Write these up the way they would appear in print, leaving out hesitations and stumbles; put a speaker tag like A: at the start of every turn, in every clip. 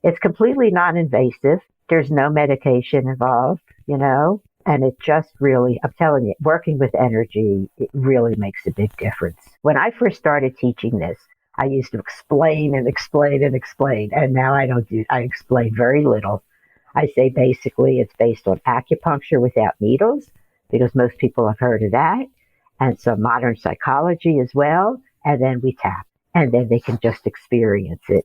A: It's completely non-invasive. There's no medication involved, and it just really, I'm telling you, working with energy, it really makes a big difference. When I first started teaching this, I used to explain and explain and explain, and now I explain very little. I say basically it's based on acupuncture without needles, because most people have heard of that, and some modern psychology as well, and then we tap, and then they can just experience it.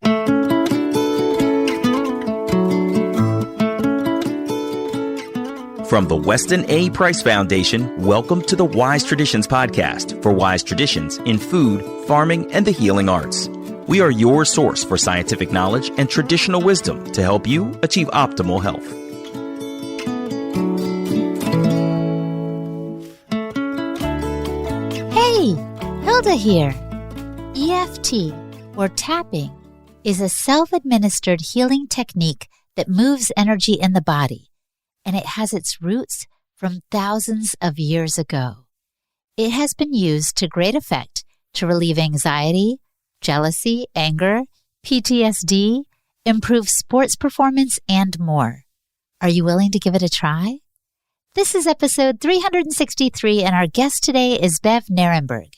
B: From the Weston A. Price Foundation, welcome to the Wise Traditions podcast for wise traditions in food, farming, and the healing arts. We are your source for scientific knowledge and traditional wisdom to help you achieve optimal health.
C: Hey, Hilda here. EFT, or tapping, is a self-administered healing technique that moves energy in the body, and it has its roots from thousands of years ago. It has been used to great effect to relieve anxiety, jealousy, anger, PTSD, improve sports performance, and more. Are you willing to give it a try? This is episode 363, and our guest today is Bev Nerenberg.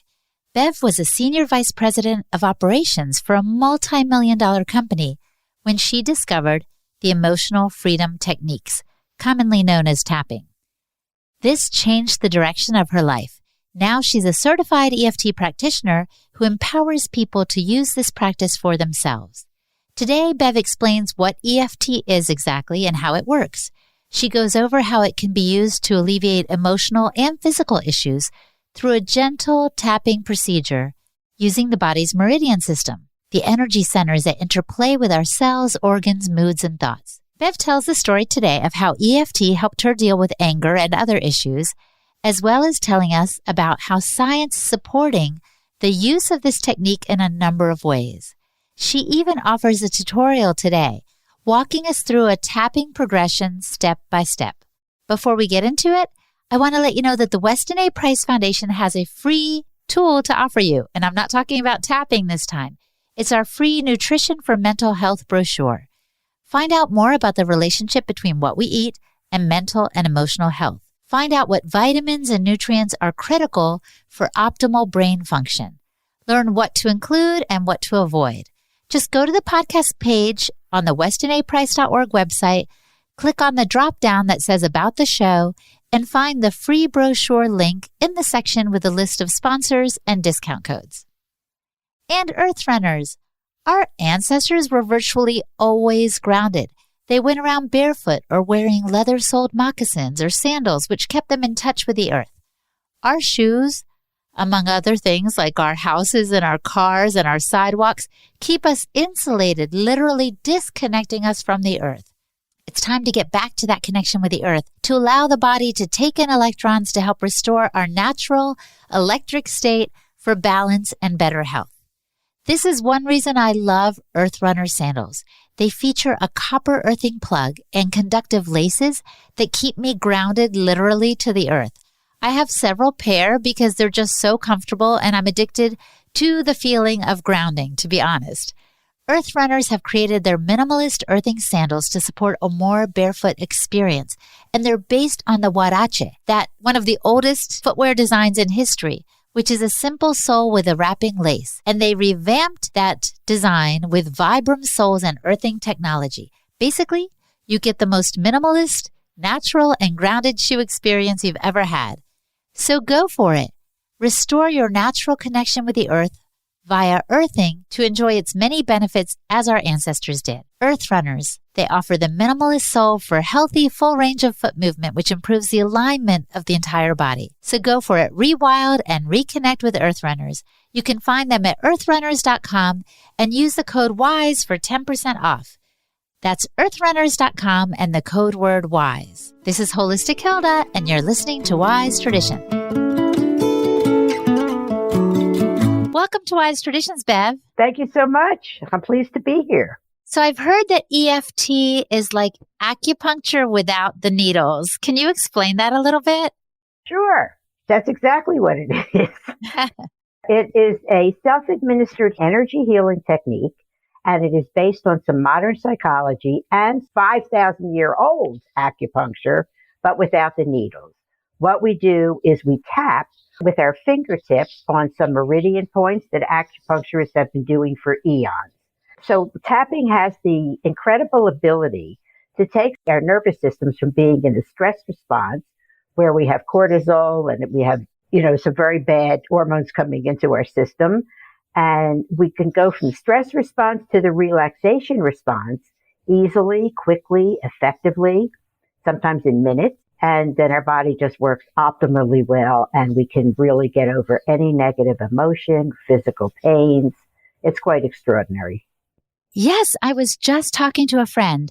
C: Bev was a senior vice president of operations for a multi-million-dollar company when she discovered the emotional freedom techniques, commonly known as tapping. This changed the direction of her life. Now she's a certified EFT practitioner who empowers people to use this practice for themselves. Today, Bev explains what EFT is exactly and how it works. She goes over how it can be used to alleviate emotional and physical issues through a gentle tapping procedure using the body's meridian system, the energy centers that interplay with our cells, organs, moods, and thoughts. Bev tells the story today of how EFT helped her deal with anger and other issues, as well as telling us about how science is supporting the use of this technique in a number of ways. She even offers a tutorial today, walking us through a tapping progression step by step. Before we get into it, I want to let you know that the Weston A. Price Foundation has a free tool to offer you, and I'm not talking about tapping this time. It's our free Nutrition for Mental Health brochure. Find out more about the relationship between what we eat and mental and emotional health. Find out what vitamins and nutrients are critical for optimal brain function. Learn what to include and what to avoid. Just go to the podcast page on the westonaprice.org website, click on the drop-down that says About the Show, and find the free brochure link in the section with a list of sponsors and discount codes. And Earth Runners. Our ancestors were virtually always grounded. They went around barefoot or wearing leather-soled moccasins or sandals, which kept them in touch with the earth. Our shoes, among other things like our houses and our cars and our sidewalks, keep us insulated, literally disconnecting us from the earth. It's time to get back to that connection with the earth, to allow the body to take in electrons to help restore our natural electric state for balance and better health. This is one reason I love Earth Runner sandals. They feature a copper earthing plug and conductive laces that keep me grounded literally to the earth. I have several pair because they're just so comfortable, and I'm addicted to the feeling of grounding, to be honest. Earth Runners have created their minimalist earthing sandals to support a more barefoot experience, and they're based on the huarache, that one of the oldest footwear designs in history, which is a simple sole with a wrapping lace. And they revamped that design with Vibram soles and earthing technology. Basically, you get the most minimalist, natural, and grounded shoe experience you've ever had. So go for it. Restore your natural connection with the earth via earthing to enjoy its many benefits as our ancestors did. Earth Runners. They offer the minimalist sole for healthy, full range of foot movement, which improves the alignment of the entire body. So go for it. Rewild and reconnect with Earth Runners. You can find them at earthrunners.com and use the code WISE for 10% off. That's earthrunners.com and the code word WISE. This is Holistic Hilda, and you're listening to Wise Tradition. Welcome to Wise Traditions, Bev.
A: Thank you so much. I'm pleased to be here.
C: So I've heard that EFT is like acupuncture without the needles. Can you explain that a little bit?
A: Sure. That's exactly what it is. It is a self-administered energy healing technique, And it is based on some modern psychology and 5,000-year-old acupuncture, but without the needles. What we do is we tap with our fingertips on some meridian points that acupuncturists have been doing for eons. So tapping has the incredible ability to take our nervous systems from being in a stress response where we have cortisol and we have, some very bad hormones coming into our system. And we can go from stress response to the relaxation response easily, quickly, effectively, sometimes in minutes. And then our body just works optimally well, and we can really get over any negative emotion, physical pains. It's quite extraordinary.
C: Yes, I was just talking to a friend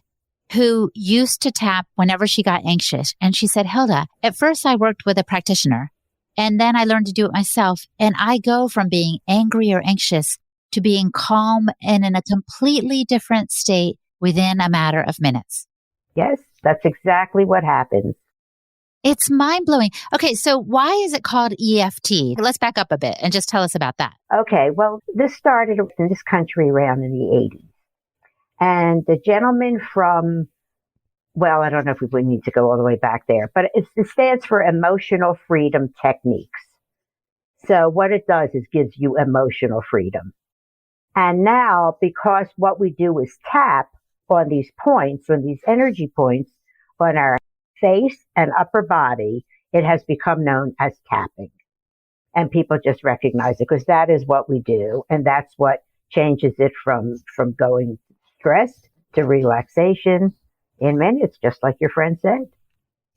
C: who used to tap whenever she got anxious. And she said, Hilda, at first I worked with a practitioner, and then I learned to do it myself. And I go from being angry or anxious to being calm and in a completely different state within a matter of minutes.
A: Yes, that's exactly what happens.
C: It's mind-blowing. Okay, so why is it called EFT? Let's back up a bit and just tell us about that.
A: Okay, well, this started in this country around in the 80s. And the gentleman from, I don't know if we need to go all the way back there, but it stands for Emotional Freedom Techniques. So what it does is gives you emotional freedom. And now, because what we do is tap on these points, on these energy points, on our face and upper body, it has become known as tapping. And people just recognize it because that is what we do. And that's what changes it from going stressed to relaxation in minutes, just like your friend said.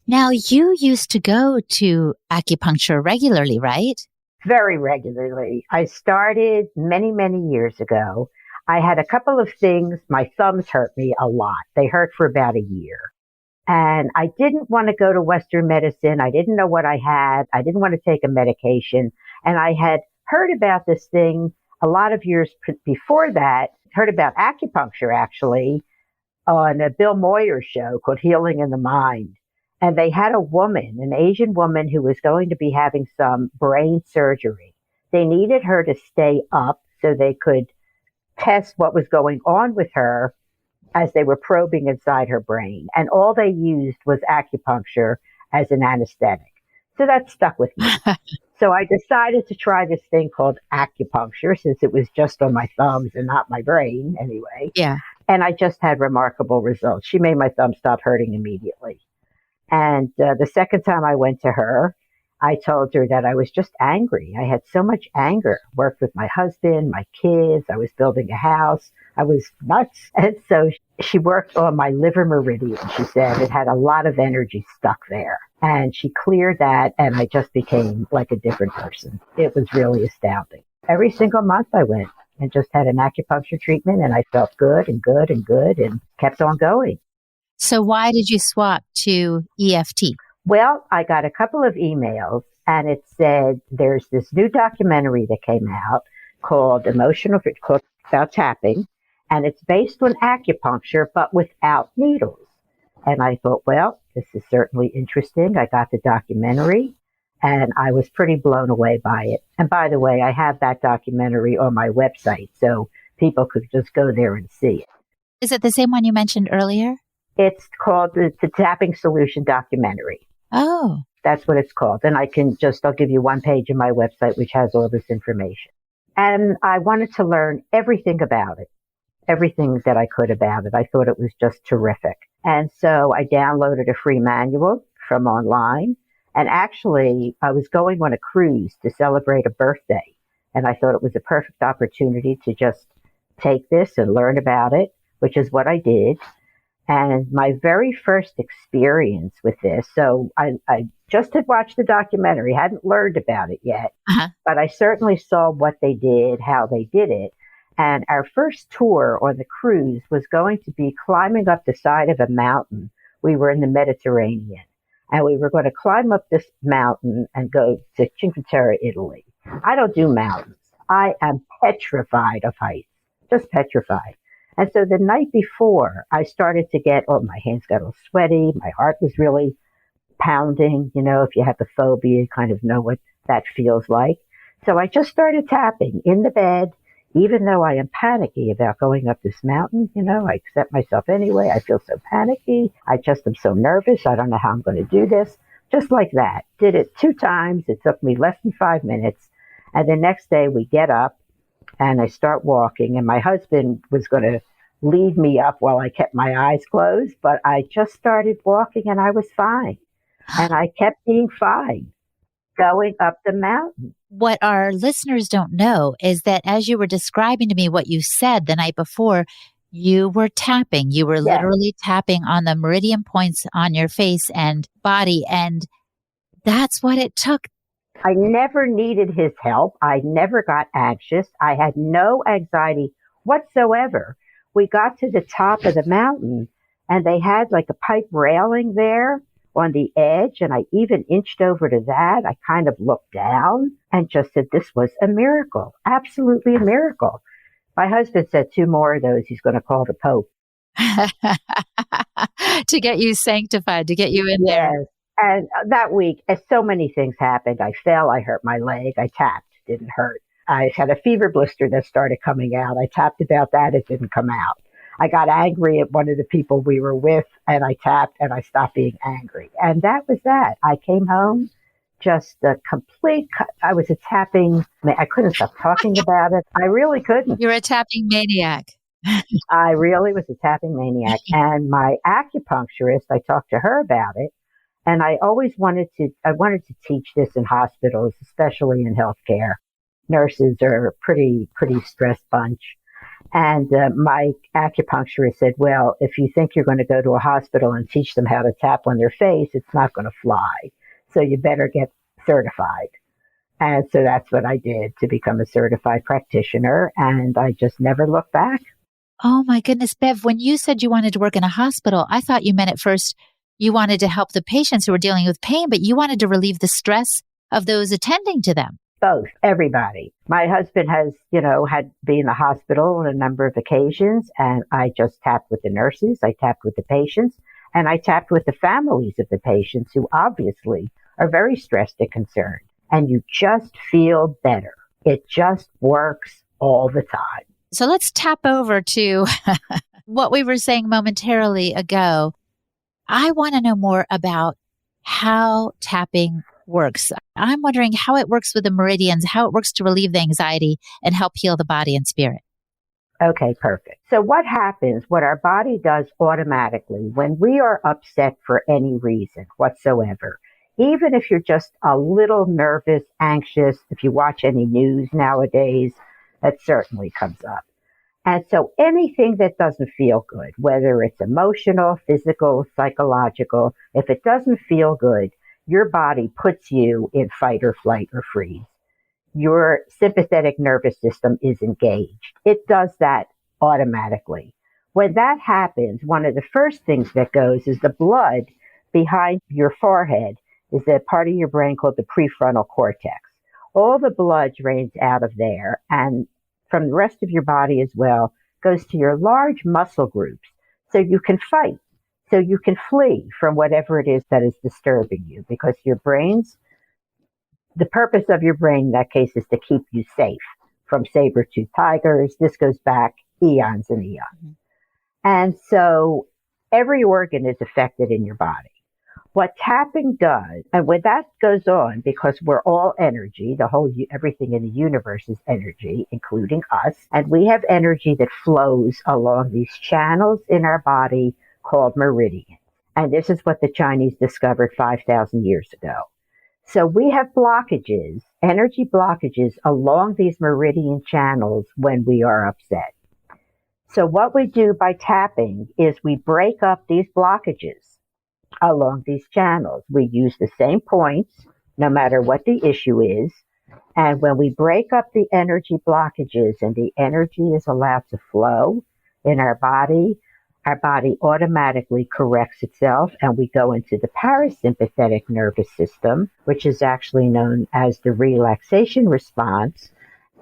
C: Now, you used to go to acupuncture regularly, right?
A: Very regularly. I started many, many years ago. I had a couple of things. My thumbs hurt me a lot. They hurt for about a year. And I didn't want to go to Western medicine. I didn't know what I had. I didn't want to take a medication. And I had heard about this thing a lot of years before that, heard about acupuncture actually on a Bill Moyer show called Healing in the Mind. And they had a woman, an Asian woman who was going to be having some brain surgery. They needed her to stay up so they could test what was going on with her as they were probing inside her brain. And all they used was acupuncture as an anesthetic. So that stuck with me. So I decided to try this thing called acupuncture since it was just on my thumbs and not my brain anyway.
C: Yeah.
A: And I just had remarkable results. She made my thumb stop hurting immediately. And the second time I went to her, I told her that I was just angry. I had so much anger. Worked with my husband, my kids. I was building a house. I was nuts. And so she worked on my liver meridian. She said it had a lot of energy stuck there. And she cleared that, and I just became like a different person. It was really astounding. Every single month I went and just had an acupuncture treatment, and I felt good and good and good and kept on going.
C: So why did you swap to EFT?
A: Well, I got a couple of emails, and it said there's this new documentary that came out called about tapping, and it's based on acupuncture, but without needles. And I thought, well, this is certainly interesting. I got the documentary, and I was pretty blown away by it. And by the way, I have that documentary on my website, so people could just go there and see it.
C: Is it the same one you mentioned earlier?
A: It's called the Tapping Solution Documentary.
C: Oh.
A: That's what it's called. And I'll give you one page of my website, which has all this information. And I wanted to learn everything about it, everything that I could about it. I thought it was just terrific. And so I downloaded a free manual from online. And actually, I was going on a cruise to celebrate a birthday. And I thought it was a perfect opportunity to just take this and learn about it, which is what I did. And my very first experience with this, so I just had watched the documentary, hadn't learned about it yet, but I certainly saw what they did, how they did it. And our first tour on the cruise was going to be climbing up the side of a mountain. We were in the Mediterranean, and we were going to climb up this mountain and go to Cinque Terre, Italy. I don't do mountains. I am petrified of heights, just petrified. And so the night before, I started to my hands got all sweaty. My heart was really pounding. You know, if you have the phobia, you kind of know what that feels like. So I just started tapping in the bed, Even though I am panicky about going up this mountain, I accept myself anyway. I feel so panicky. I just am so nervous. I don't know how I'm going to do this. Just like that. Did it 2 times. It took me less than 5 minutes. And the next day we get up and I start walking. And my husband was going to lead me up while I kept my eyes closed. But I just started walking and I was fine. And I kept being fine going up the mountain.
C: What our listeners don't know is that as you were describing to me what you said the night before, you were tapping. You were literally tapping on the meridian points on your face and body. And that's what it took.
A: I never needed his help. I never got anxious. I had no anxiety whatsoever. We got to the top of the mountain and they had like a pipe railing there on the edge, and I even inched over to that. I kind of looked down and just said, this was a miracle, absolutely a miracle. My husband said 2 more of those, he's going to call the Pope.
C: To get you sanctified, to get you in there.
A: And that week, as so many things happened, I fell, I hurt my leg, I tapped, didn't hurt. I had a fever blister that started coming out. I tapped about that, it didn't come out. I got angry at one of the people we were with, and I tapped, and I stopped being angry. And that was that. I came home just a complete, I was a tapping, I couldn't stop talking about it. I really couldn't.
C: You're a tapping maniac.
A: I really was a tapping maniac. And my acupuncturist, I talked to her about it. And I always wanted to teach this in hospitals, especially in healthcare. Nurses are a pretty stressed bunch. And my acupuncturist said, well, if you think you're going to go to a hospital and teach them how to tap on their face, it's not going to fly. So you better get certified. And so that's what I did to become a certified practitioner. And I just never looked back.
C: Oh, my goodness, Bev, when you said you wanted to work in a hospital, I thought you meant at first you wanted to help the patients who were dealing with pain, but you wanted to relieve the stress of those attending to them.
A: Both, everybody. My husband has, had been in the hospital on a number of occasions, and I just tapped with the nurses, I tapped with the patients, and I tapped with the families of the patients who obviously are very stressed and concerned. And you just feel better. It just works all the time.
C: So let's tap over to what we were saying momentarily ago. I want to know more about how tapping works. I'm wondering how it works with the meridians, how it works to relieve the anxiety and help heal the body and spirit.
A: Okay, perfect. So what happens, what our body does automatically when we are upset for any reason whatsoever, even if you're just a little nervous, anxious, if you watch any news nowadays, that certainly comes up. And so anything that doesn't feel good, whether it's emotional, physical, psychological, if it doesn't feel good, your body puts you in fight or flight or freeze. Your sympathetic nervous system is engaged. It does that automatically. When that happens, one of the first things that goes is the blood behind your forehead is a part of your brain called the prefrontal cortex. All the blood drains out of there, and from the rest of your body as well, goes to your large muscle groups. So you can fight, so you can flee from whatever it is that is disturbing you, because your brain's, the purpose of your brain in that case is to keep you safe from saber-toothed tigers. This goes back eons and eons. Mm-hmm. And so every organ is affected in your body. What tapping does, and when that goes on, because we're all energy, everything in the universe is energy, including us, and we have energy that flows along these channels in our body called meridians. And this is what the Chinese discovered 5,000 years ago. So we have blockages, energy blockages along these meridian channels when we are upset. So what we do by tapping is we break up these blockages along these channels. We use the same points, no matter what the issue is. And when we break up the energy blockages and the energy is allowed to flow in our body automatically corrects itself, and we go into the parasympathetic nervous system, which is actually known as the relaxation response,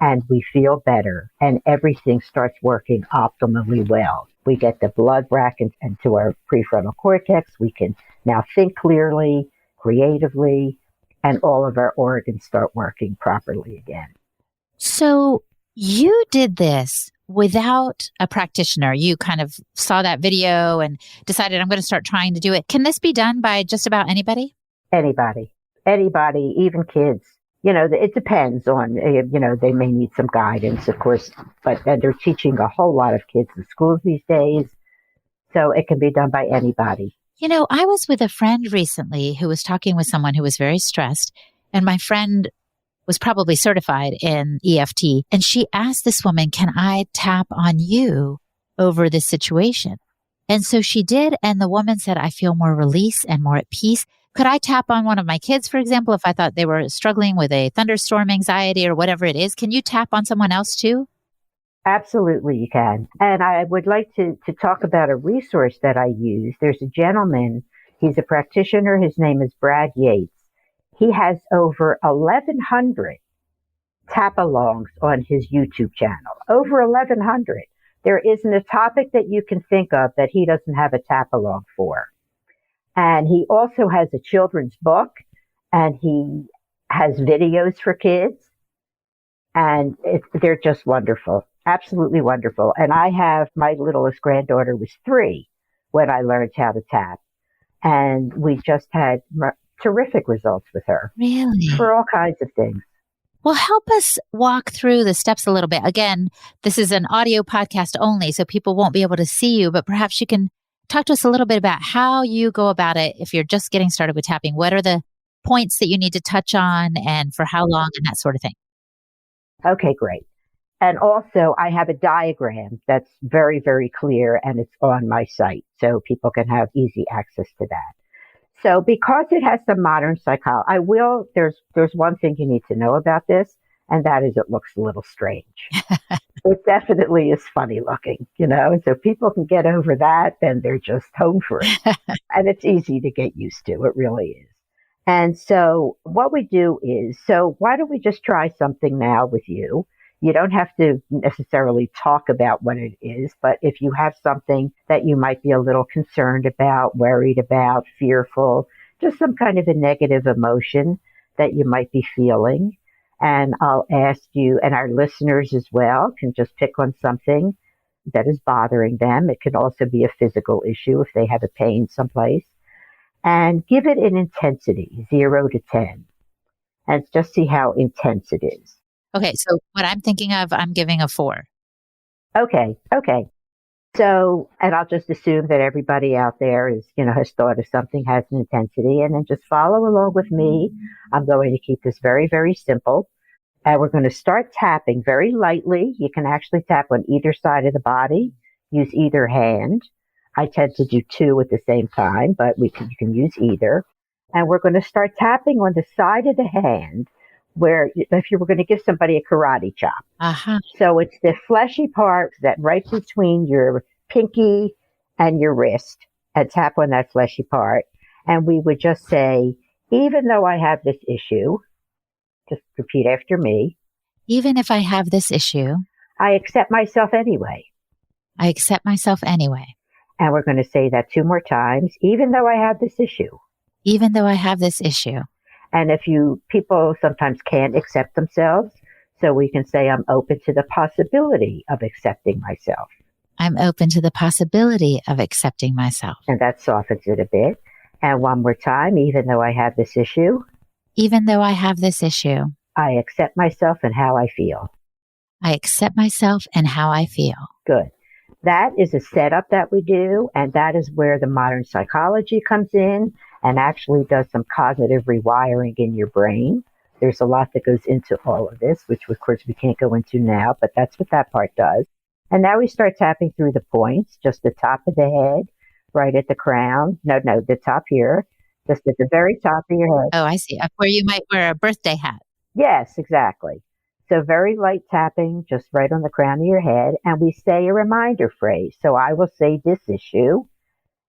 A: and we feel better, and everything starts working optimally well. We get the blood back into our prefrontal cortex. We can now think clearly, creatively, and all of our organs start working properly again.
C: So You did this without a practitioner. You kind of saw that video and decided, I'm going to start trying to do it. Can this be done by just about anybody?
A: Anybody, even kids. It depends on, they may need some guidance, of course, but they're teaching a whole lot of kids in schools these days. So it can be done by anybody.
C: I was with a friend recently who was talking with someone who was very stressed, and my friend was probably certified in EFT. And she asked this woman, can I tap on you over this situation? And so she did. And the woman said, I feel more release and more at peace. Could I tap on one of my kids, for example, if I thought they were struggling with a thunderstorm anxiety or whatever it is? Can you tap on someone else too?
A: Absolutely, you can. And I would like to talk about a resource that I use. There's a gentleman, he's a practitioner. His name is Brad Yates. He has over 1,100 tap-alongs on his YouTube channel. Over 1,100. There isn't a topic that you can think of that he doesn't have a tap-along for. And he also has a children's book, and he has videos for kids. And they're just wonderful. Absolutely wonderful. And I have, my littlest granddaughter was 3 when I learned how to tap. And we just had terrific results with her.
C: Really?
A: For all kinds of things.
C: Well, help us walk through the steps a little bit. Again, this is an audio podcast only, so people won't be able to see you, but perhaps you can talk to us a little bit about how you go about it if you're just getting started with tapping. What are the points that you need to touch on and for how long and that sort of thing?
A: Okay, great. And also, I have a diagram that's very, very clear, and it's on my site, so people can have easy access to that. So because it has some modern psychology, there's one thing you need to know about this, and that is it looks a little strange. It definitely is funny looking, so people can get over that, then they're just home for it. And it's easy to get used to. It really is. And so what we do is, why don't we just try something now with you? You don't have to necessarily talk about what it is, but if you have something that you might be a little concerned about, worried about, fearful, just some kind of a negative emotion that you might be feeling, and I'll ask you, and our listeners as well, can just pick on something that is bothering them. It can also be a physical issue if they have a pain someplace, and give it an intensity, 0 to 10, and just see how intense it is.
C: Okay, so what I'm thinking of, I'm giving a 4.
A: Okay. So, and I'll just assume that everybody out there has thought of something, has an intensity, and then just follow along with me. I'm going to keep this very, very simple. And we're going to start tapping very lightly. You can actually tap on either side of the body, use either hand. I tend to do 2 at the same time, but you can use either. And we're going to start tapping on the side of the hand where if you were going to give somebody a karate chop.
C: Uh-huh.
A: So it's the fleshy part that right between your pinky and your wrist, and tap on that fleshy part. And we would just say, even though I have this issue, just repeat after me.
C: Even if I have this issue,
A: I accept myself anyway.
C: I accept myself anyway.
A: And we're going to say that 2 more times, even though I have this issue.
C: Even though I have this issue.
A: And people sometimes can't accept themselves, so we can say, I'm open to the possibility of accepting myself.
C: I'm open to the possibility of accepting myself.
A: And that softens it a bit. And one more time, even though I have this issue.
C: Even though I have this issue.
A: I accept myself and how I feel.
C: I accept myself and how I feel.
A: Good. That is a setup that we do, and that is where the modern psychology comes in and actually does some cognitive rewiring in your brain. There's a lot that goes into all of this, which of course we can't go into now, but that's what that part does. And now we start tapping through the points, just the top of the head, right at the crown. No, the top here, just at the very top of your head.
C: Oh, I see. Up where you might wear a birthday hat.
A: Yes, exactly. So very light tapping, just right on the crown of your head. And we say a reminder phrase. So I will say this issue,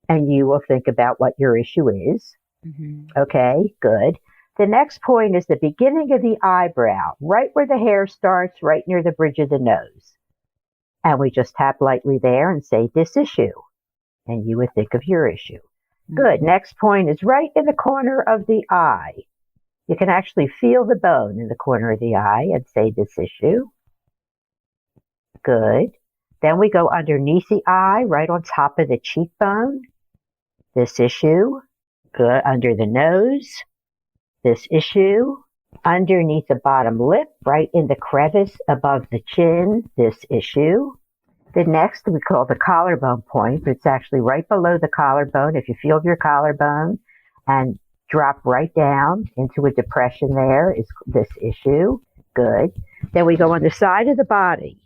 A: and you will think about what your issue is. Mm-hmm. Okay, good. The next point is the beginning of the eyebrow, right where the hair starts, right near the bridge of the nose. And we just tap lightly there and say this issue. And you would think of your issue. Mm-hmm. Good. Next point is right in the corner of the eye. You can actually feel the bone in the corner of the eye and say this issue. Good. Then we go underneath the eye, right on top of the cheekbone. This issue. Good. Under the nose. This issue. Underneath the bottom lip, right in the crevice above the chin. This issue. The next we call the collarbone point, but it's actually right below the collarbone. If you feel your collarbone and drop right down into a depression there is this issue. Good. Then we go on the side of the body.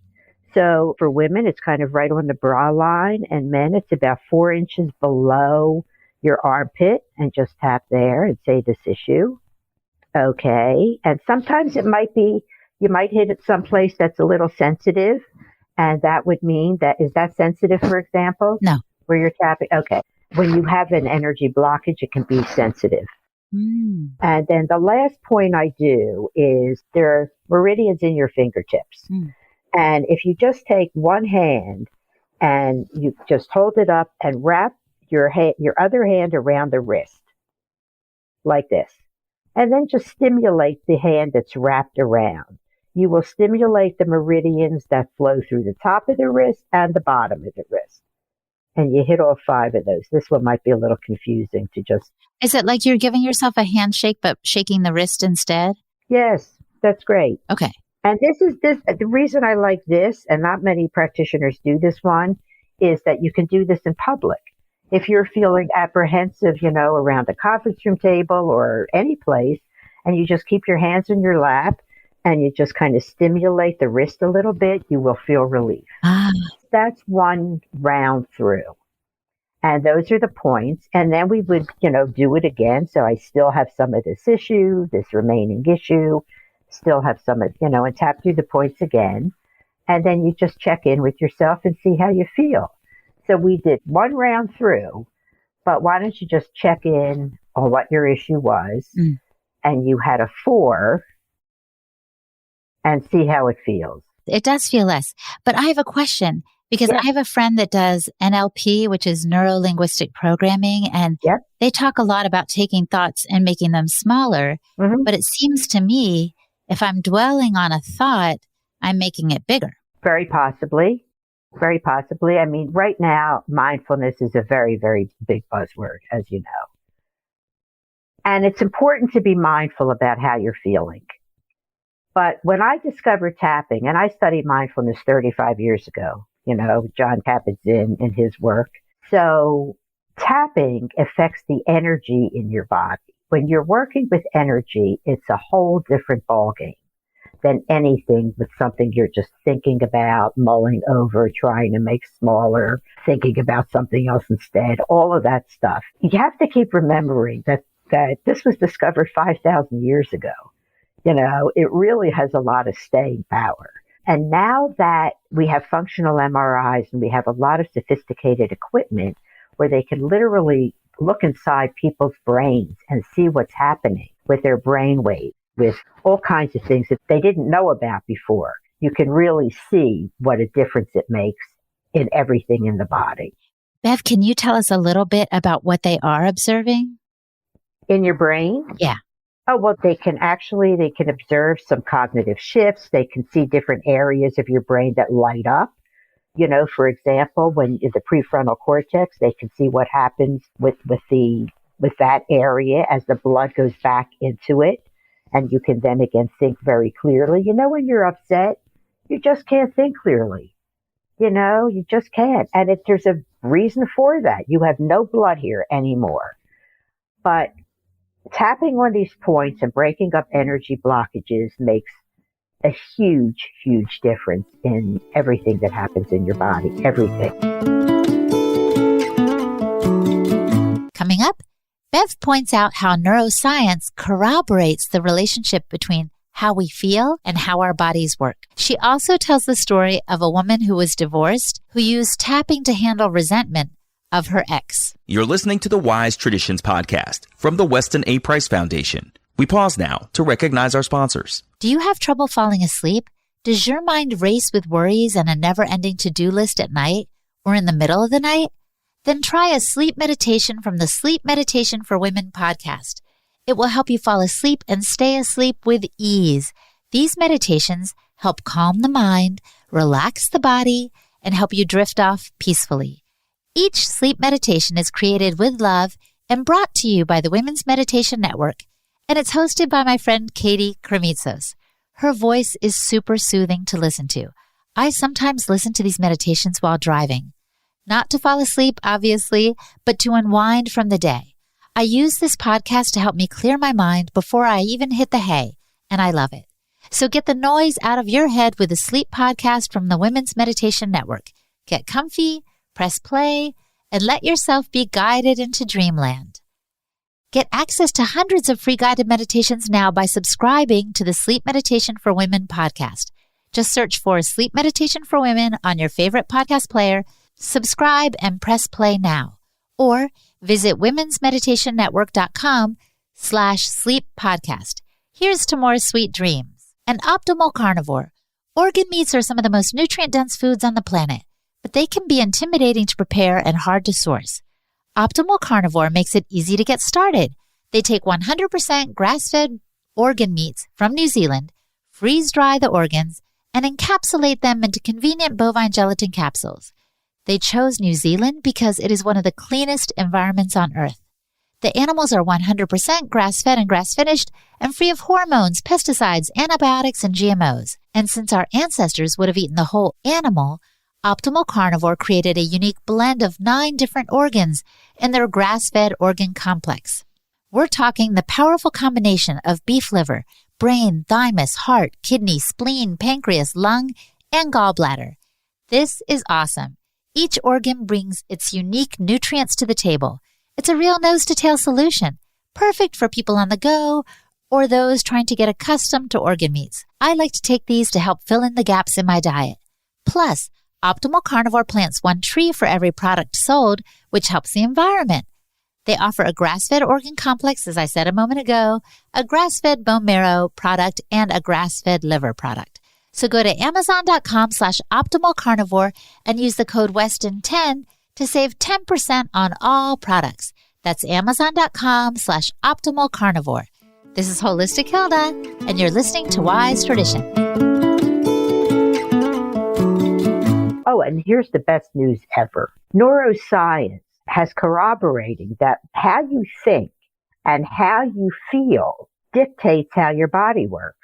A: So for women, it's kind of right on the bra line, and men, it's about 4 inches below your armpit, and just tap there and say this issue. Okay. And sometimes it might be, you might hit it someplace that's a little sensitive, and that would mean that, is that sensitive, for example?
C: No.
A: Where you're tapping? Okay. When you have an energy blockage, it can be sensitive.
C: Mm.
A: And then the last point I do is there are meridians in your fingertips.
C: Mm.
A: And if you just take one hand and you just hold it up and wrap your other hand around the wrist like this, and then just stimulate the hand that's wrapped around, you will stimulate the meridians that flow through the top of the wrist and the bottom of the wrist. And you hit all 5 of those. This one might be a little confusing to just...
C: Is it like you're giving yourself a handshake, but shaking the wrist instead?
A: Yes, that's great.
C: Okay.
A: And the reason I like this, and not many practitioners do this one, is that you can do this in public. If you're feeling apprehensive, around a conference room table or any place, and you just keep your hands in your lap and you just kind of stimulate the wrist a little bit, you will feel relief. That's one round through. And those are the points. And then we would, do it again. So I still have some of this issue, this remaining issue, still have some of, and tap through the points again. And then you just check in with yourself and see how you feel. So we did one round through, but why don't you just check in on what your issue was, and you had a 4, and see how it feels.
C: It does feel less. But I have a question, because I have a friend that does NLP, which is neuro-linguistic programming, and they talk a lot about taking thoughts and making them smaller. Mm-hmm. But it seems to me, if I'm dwelling on a thought, I'm making it bigger.
A: Very possibly. Very possibly. I mean, right now, mindfulness is a very, very big buzzword, as you know. And it's important to be mindful about how you're feeling. But when I discovered tapping, and I studied mindfulness 35 years ago, John Kabat-Zinn in his work. So tapping affects the energy in your body. When you're working with energy, it's a whole different ballgame than anything with something you're just thinking about, mulling over, trying to make smaller, thinking about something else instead, all of that stuff. You have to keep remembering that this was discovered 5,000 years ago. It really has a lot of staying power. And now that we have functional MRIs and we have a lot of sophisticated equipment where they can literally look inside people's brains and see what's happening with their brain waves, with all kinds of things that they didn't know about before, you can really see what a difference it makes in everything in the body.
C: Bev, can you tell us a little bit about what they are observing?
A: In your brain?
C: Yeah.
A: Oh, well, they can observe some cognitive shifts. They can see different areas of your brain that light up. For example, when in the prefrontal cortex, they can see what happens with that area as the blood goes back into it. And you can then again think very clearly. When you're upset, you just can't think clearly. You just can't. And there's a reason for that. You have no blood here anymore. But tapping on these points and breaking up energy blockages makes a huge, huge difference in everything that happens in your body. Everything.
C: Coming up, Bev points out how neuroscience corroborates the relationship between how we feel and how our bodies work. She also tells the story of a woman who was divorced who used tapping to handle resentment of her ex.
B: You're listening to the Wise Traditions podcast from the Weston A. Price Foundation. We pause now to recognize our sponsors.
C: Do you have trouble falling asleep? Does your mind race with worries and a never-ending to-do list at night or in the middle of the night? Then try a sleep meditation from the Sleep Meditation for Women podcast. It will help you fall asleep and stay asleep with ease. These meditations help calm the mind, relax the body, and help you drift off peacefully. Each sleep meditation is created with love and brought to you by the Women's Meditation Network, and it's hosted by my friend Katie Kremitzos. Her voice is super soothing to listen to. I sometimes listen to these meditations while driving. Not to fall asleep, obviously, but to unwind from the day. I use this podcast to help me clear my mind before I even hit the hay, and I love it. So get the noise out of your head with a sleep podcast from the Women's Meditation Network. Get comfy, press play, and let yourself be guided into dreamland. Get access to hundreds of free guided meditations now by subscribing to the Sleep Meditation for Women podcast. Just search for Sleep Meditation for Women on your favorite podcast player, subscribe, and press play now. Or visit womensmeditationnetwork.com/sleep podcast. Here's to more sweet dreams. An optimal carnivore. Organ meats are some of the most nutrient-dense foods on the planet, but they can be intimidating to prepare and hard to source. Optimal Carnivore makes it easy to get started. They take 100% grass-fed organ meats from New Zealand, freeze-dry the organs, and encapsulate them into convenient bovine gelatin capsules. They chose New Zealand because it is one of the cleanest environments on Earth. The animals are 100% grass-fed and grass-finished and free of hormones, pesticides, antibiotics, and GMOs. And since our ancestors would have eaten the whole animal, Optimal Carnivore created a unique blend of 9 different organs in their grass-fed organ complex. We're talking the powerful combination of beef liver, brain, thymus, heart, kidney, spleen, pancreas, lung, and gallbladder. This is awesome. Each organ brings its unique nutrients to the table. It's a real nose-to-tail solution, perfect for people on the go or those trying to get accustomed to organ meats. I like to take these to help fill in the gaps in my diet. Plus, Optimal Carnivore plants 1 tree for every product sold, which helps the environment. They offer a grass-fed organ complex, as I said a moment ago, a grass-fed bone marrow product, and a grass-fed liver product. So go to Amazon.com/optimalcarnivore and use the code Weston10 to save 10% on all products. That's Amazon.com/optimalcarnivore. This is Holistic Hilda, and you're listening to Wise Tradition.
A: Oh, and here's the best news ever. Neuroscience has corroborating that how you think and how you feel dictates how your body works.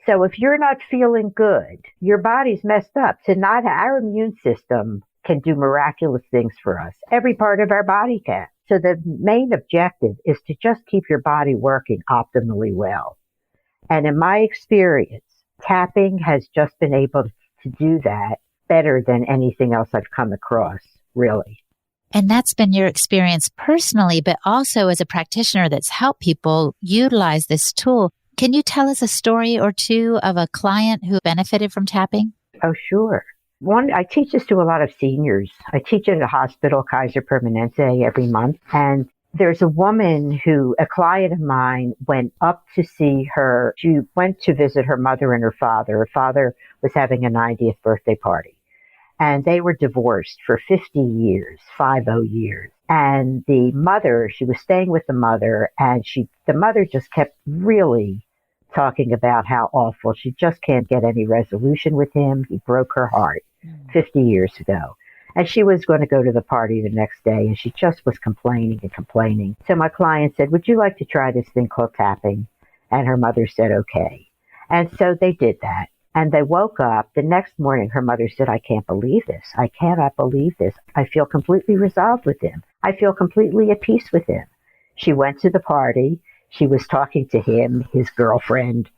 A: So if you're not feeling good, your body's messed up. So not our immune system can do miraculous things for us. Every part of our body can. So the main objective is to just keep your body working optimally well. And in my experience, tapping has just been able to do that better than anything else I've come across, really.
C: And that's been your experience personally, but also as a practitioner that's helped people utilize this tool. Can you tell us a story or two of a client who benefited from tapping?
A: Oh, sure. One, I teach this to a lot of seniors. I teach it at a hospital, Kaiser Permanente, every month. And there's a woman who, a client of mine, went up to see her. She went to visit her mother and her father. Her father was having a 90th birthday party. And they were divorced for 50 years, 50 years. And the mother, she was staying with the mother, and the mother just kept really talking about how awful. She just can't get any resolution with him. He broke her heart 50 years ago. And she was going to go to the party the next day, and she just was complaining and complaining. So my client said, would you like to try this thing called tapping? And her mother said, okay. And so they did that. And they woke up. The next morning, her mother said, I can't believe this. I cannot believe this. I feel completely resolved with him. I feel completely at peace with him. She went to the party. She was talking to him, his girlfriend,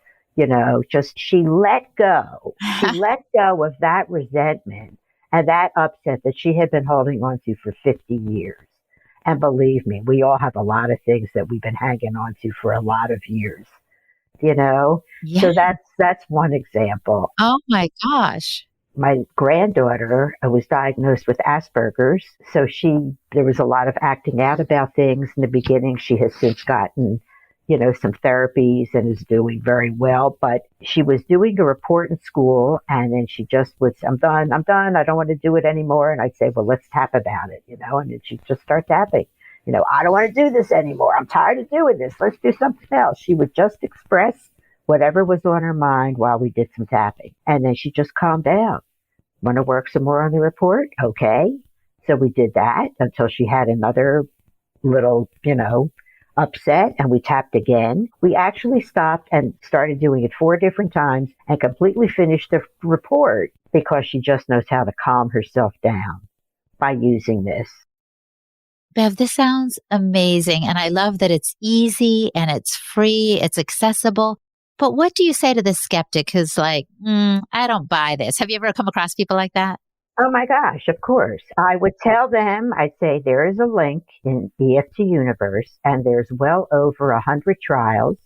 A: she let go. She let go of that resentment and that upset that she had been holding on to for 50 years. And believe me, we all have a lot of things that we've been hanging on to for a lot of years.
C: Yeah.
A: So that's one example.
C: Oh my gosh.
A: My granddaughter was diagnosed with Asperger's. So there was a lot of acting out about things in the beginning. She has since gotten, some therapies and is doing very well, but she was doing a report in school and then she just was, I'm done. I don't want to do it anymore. And I'd say, well, let's tap about it, and then she'd just start tapping. I don't want to do this anymore. I'm tired of doing this. Let's do something else. She would just express whatever was on her mind while we did some tapping. And then she just calmed down. Want to work some more on the report? Okay. So we did that until she had another little, upset, and we tapped again. We actually stopped and started doing it 4 different times and completely finished the report because she just knows how to calm herself down by using this.
C: Bev, this sounds amazing. And I love that it's easy and it's free, it's accessible. But what do you say to the skeptic who's like, I don't buy this? Have you ever come across people like that?
A: Oh my gosh, of course. I would tell them, I'd say there is a link in EFT Universe and there's well over 100 trials.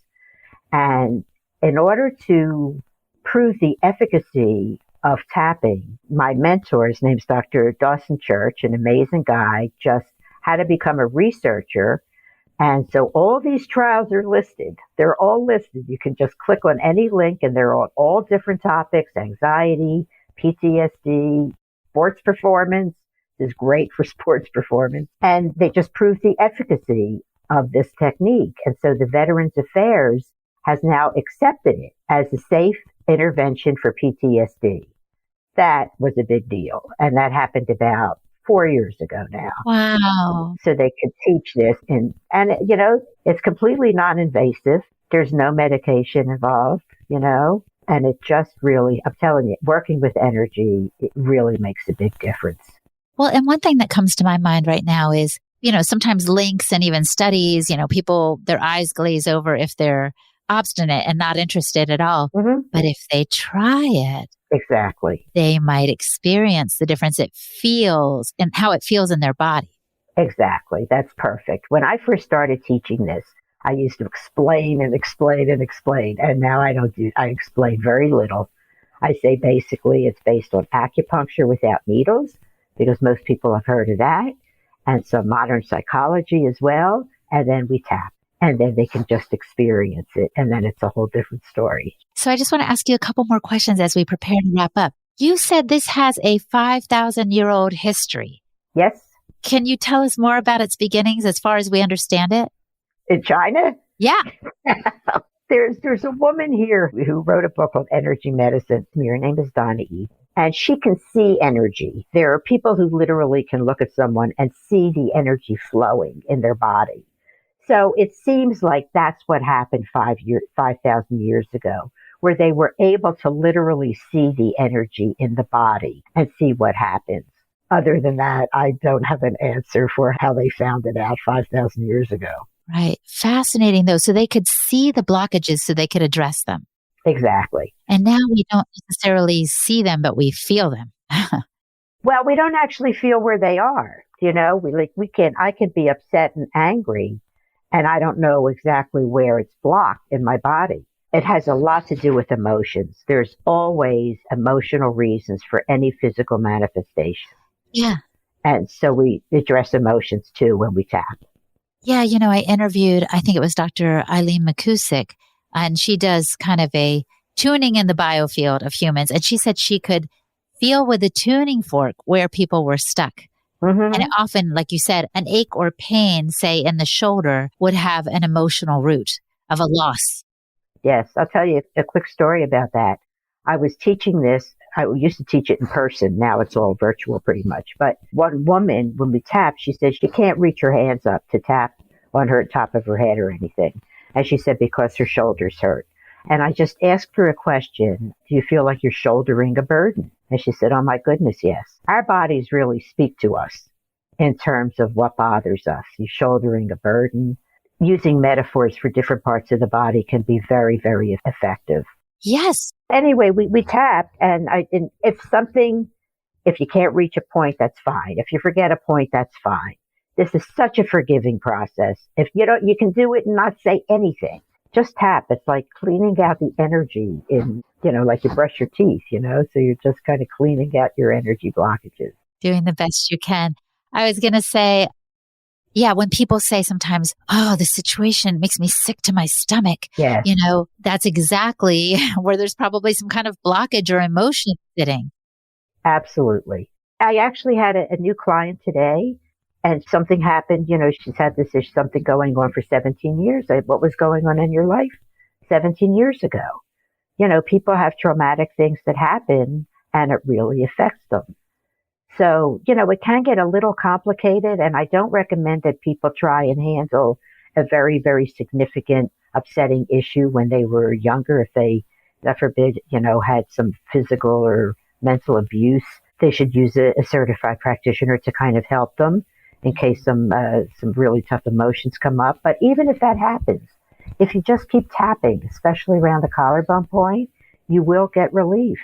A: And in order to prove the efficacy of tapping, my mentor, his name's Dr. Dawson Church, an amazing guy, just had to become a researcher. And so all these trials are listed. They're all listed. You can just click on any link and they're on all different topics: anxiety, PTSD, sports performance is great for sports performance. And they just prove the efficacy of this technique. And so the Veterans Affairs has now accepted it as a safe intervention for PTSD. That was a big deal. And that happened about 4 years ago now.
C: Wow.
A: So they could teach this. And it's completely non-invasive. There's no medication involved, and it just really, I'm telling you, working with energy, it really makes a big difference.
C: Well, and one thing that comes to my mind right now is, sometimes links and even studies, people, their eyes glaze over if they're obstinate and not interested at all.
A: Mm-hmm.
C: But if they try it,
A: exactly,
C: they might experience the difference it feels and how it feels in their body.
A: Exactly. That's perfect. When I first started teaching this, I used to explain and explain and explain. And now I explain very little. I say basically it's based on acupuncture without needles, because most people have heard of that, and some modern psychology as well. And then we tap, and then they can just experience it. And then it's a whole different story.
C: So I just want to ask you a couple more questions as we prepare to wrap up. You said this has a 5,000-year-old history.
A: Yes.
C: Can you tell us more about its beginnings as far as we understand it?
A: In China?
C: Yeah.
A: There's a woman here who wrote a book called Energy Medicine. Her name is Donna E. And she can see energy. There are people who literally can look at someone and see the energy flowing in their body. So it seems like that's what happened 5,000 years ago, where they were able to literally see the energy in the body and see what happens. Other than that, I don't have an answer for how they found it out 5,000 years ago.
C: Right. Fascinating, though. So they could see the blockages so they could address them.
A: Exactly.
C: And now we don't necessarily see them, but we feel them.
A: Well, we don't actually feel where they are. I can be upset and angry, and I don't know exactly where it's blocked in my body. It has a lot to do with emotions. There's always emotional reasons for any physical manifestation.
C: Yeah.
A: And so we address emotions too when we tap.
C: Yeah. I interviewed, I think it was Dr. Eileen McCusick, and she does kind of a tuning in the biofield of humans. And she said she could feel with a tuning fork where people were stuck. Mm-hmm. And often, like you said, an ache or pain, say in the shoulder, would have an emotional root of a loss.
A: Yes. I'll tell you a quick story about that. I was teaching this. I used to teach it in person. Now it's all virtual pretty much. But one woman, when we tapped, she said she can't reach her hands up to tap on her top of her head or anything. And she said because her shoulders hurt. And I just asked her a question. Do you feel like you're shouldering a burden? And she said, oh my goodness, yes. Our bodies really speak to us in terms of what bothers us. You're shouldering a burden. Using metaphors for different parts of the body can be very, very effective.
C: Yes.
A: Anyway, we tapped, and if you can't reach a point, that's fine. If you forget a point, that's fine. This is such a forgiving process. If you can do it and not say anything. Just tap. It's like cleaning out the energy like you brush your teeth, so you're just kind of cleaning out your energy blockages.
C: Doing the best you can. I was going to say, yeah, when people say sometimes, oh, the situation makes me sick to my stomach,
A: yes.
C: That's exactly where there's probably some kind of blockage or emotion sitting.
A: Absolutely. I actually had a new client today, and something happened. She's had something going on for 17 years. What was going on in your life? 17 years ago. You know, people have traumatic things that happen and it really affects them. So, you know, it can get a little complicated, and I don't recommend that people try and handle a very, very significant, upsetting issue when they were younger. If they, God forbid, you know, had some physical or mental abuse, they should use a certified practitioner to kind of help them in case some really tough emotions come up. But even if that happens, if you just keep tapping, especially around the collarbone point, you will get relief.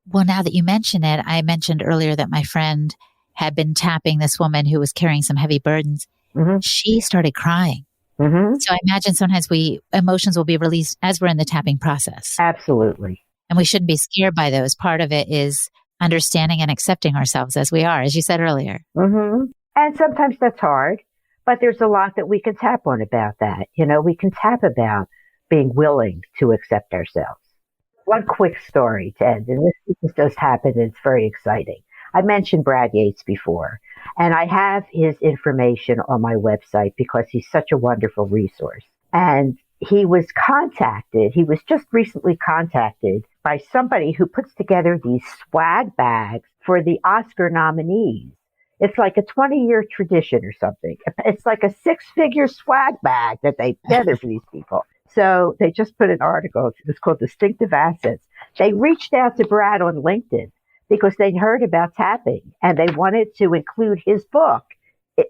C: Well, now that you mention it, I mentioned earlier that my friend had been tapping this woman who was carrying some heavy burdens.
A: Mm-hmm.
C: She started crying.
A: Mm-hmm.
C: So I imagine sometimes emotions will be released as we're in the tapping process.
A: Absolutely.
C: And we shouldn't be scared by those. Part of it is understanding and accepting ourselves as we are, as you said earlier.
A: Mm-hmm. And sometimes that's hard, but there's a lot that we can tap on about that. You know, we can tap about being willing to accept ourselves. One quick story to end, and this just happened, and it's very exciting. I mentioned Brad Yates before, and I have his information on my website because he's such a wonderful resource. And he was just recently contacted by somebody who puts together these swag bags for the Oscar nominees. It's like a 20-year tradition or something. It's like a 6-figure swag bag that they gather for these people. So they just put an article. It's called Distinctive Assets. They reached out to Brad on LinkedIn because they'd heard about tapping and they wanted to include his book,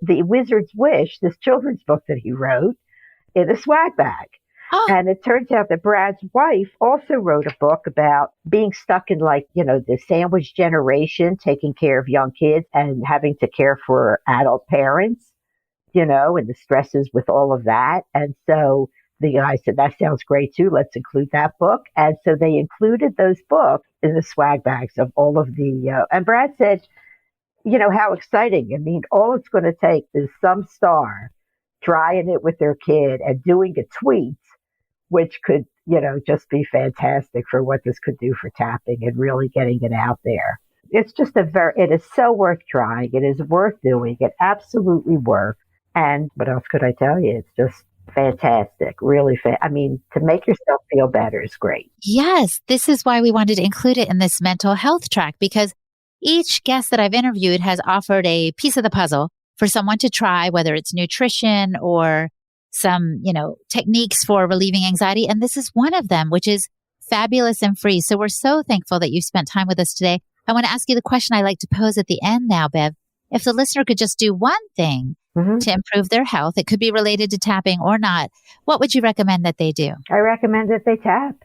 A: The Wizard's Wish, this children's book that he wrote, in a swag bag. Oh. And it turns out that Brad's wife also wrote a book about being stuck in, like, you know, the sandwich generation, taking care of young kids and having to care for adult parents, you know, and the stresses with all of that. And so the guy said, that sounds great too. Let's include that book. And so they included those books in the swag bags of all of the, and Brad said, you know, how exciting. I mean, all it's going to take is some star trying it with their kid and doing a tweet, which could, you know, just be fantastic for what this could do for tapping and really getting it out there. It's just it is so worth trying. It is worth doing. It absolutely works. And what else could I tell you? It's just fantastic. Really, I mean, to make yourself feel better is great.
C: Yes. This is why we wanted to include it in this mental health track, because each guest that I've interviewed has offered a piece of the puzzle for someone to try, whether it's nutrition or some, you know, techniques for relieving anxiety. And this is one of them, which is fabulous and free. So we're so thankful that you spent time with us today. I want to ask you the question I like to pose at the end now, Bev. If the listener could just do one thing to improve their health, it could be related to tapping or not, what would you recommend that they do?
A: I recommend that they tap,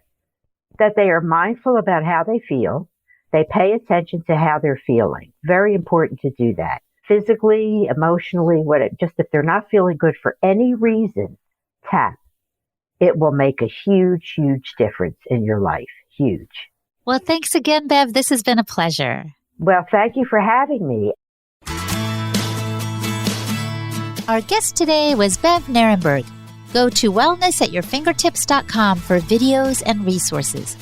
A: that they are mindful about how they feel. They pay attention to how they're feeling. Very important to do that. Physically, emotionally, just if they're not feeling good for any reason, tap. It will make a huge, huge difference in your life. Huge.
C: Well, thanks again, Bev. This has been a pleasure.
A: Well, thank you for having me.
C: Our guest today was Bev Nerenberg. Go to wellnessatyourfingertips.com for videos and resources.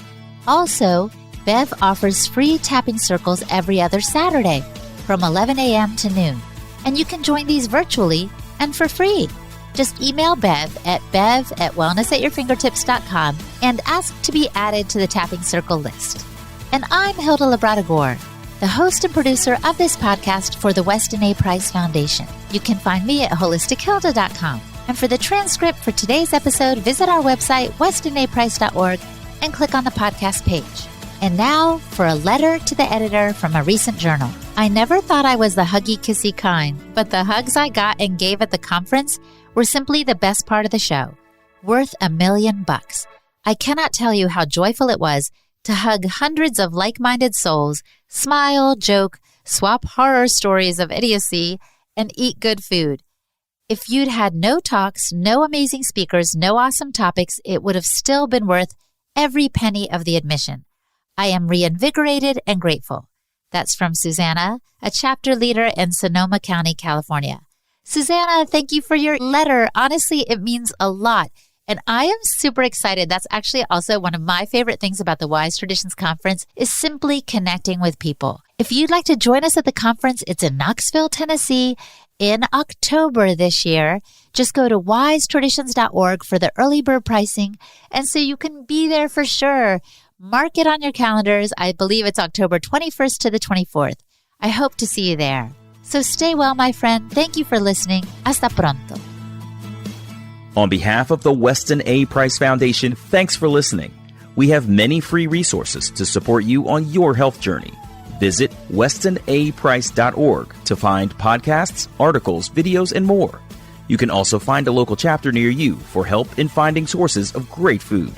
C: Also, Bev offers free tapping circles every other Saturday from 11 a.m. to noon. And you can join these virtually and for free. Just email Bev at wellnessatyourfingertips.com and ask to be added to the tapping circle list. And I'm Hilda Labrador, the host and producer of this podcast for the Weston A. Price Foundation. You can find me at holistichilda.com. And for the transcript for today's episode, visit our website, westonaprice.org, and click on the podcast page. And now for a letter to the editor from a recent journal. I never thought I was the huggy kissy kind, but the hugs I got and gave at the conference were simply the best part of the show. Worth $1 million. I cannot tell you how joyful it was to hug hundreds of like-minded souls, smile, joke, swap horror stories of idiocy, and eat good food. If you'd had no talks, no amazing speakers, no awesome topics, it would have still been worth every penny of the admission. I am reinvigorated and grateful. That's from Susanna, a chapter leader in Sonoma County, California. Susanna, thank you for your letter. Honestly, it means a lot. And I am super excited. That's actually also one of my favorite things about the Wise Traditions Conference is simply connecting with people. If you'd like to join us at the conference, it's in Knoxville, Tennessee, in October this year. Just go to wisetraditions.org for the early bird pricing, and so you can be there for sure. Mark it on your calendars. I believe it's October 21st to the 24th. I hope to see you there. So stay well, my friend. Thank you for listening. Hasta pronto.
B: On behalf of the Weston A. Price Foundation, thanks for listening. We have many free resources to support you on your health journey. Visit westonaprice.org to find podcasts, articles, videos, and more. You can also find a local chapter near you for help in finding sources of great food.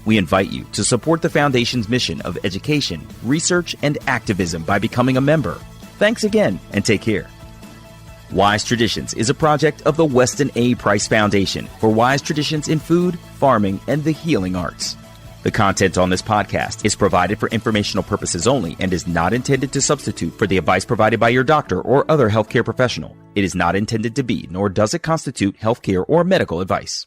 B: We invite you to support the Foundation's mission of education, research, and activism by becoming a member. Thanks again, and take care. Wise Traditions is a project of the Weston A. Price Foundation for wise traditions in food, farming, and the healing arts. The content on this podcast is provided for informational purposes only and is not intended to substitute for the advice provided by your doctor or other healthcare professional. It is not intended to be, nor does it constitute healthcare or medical advice.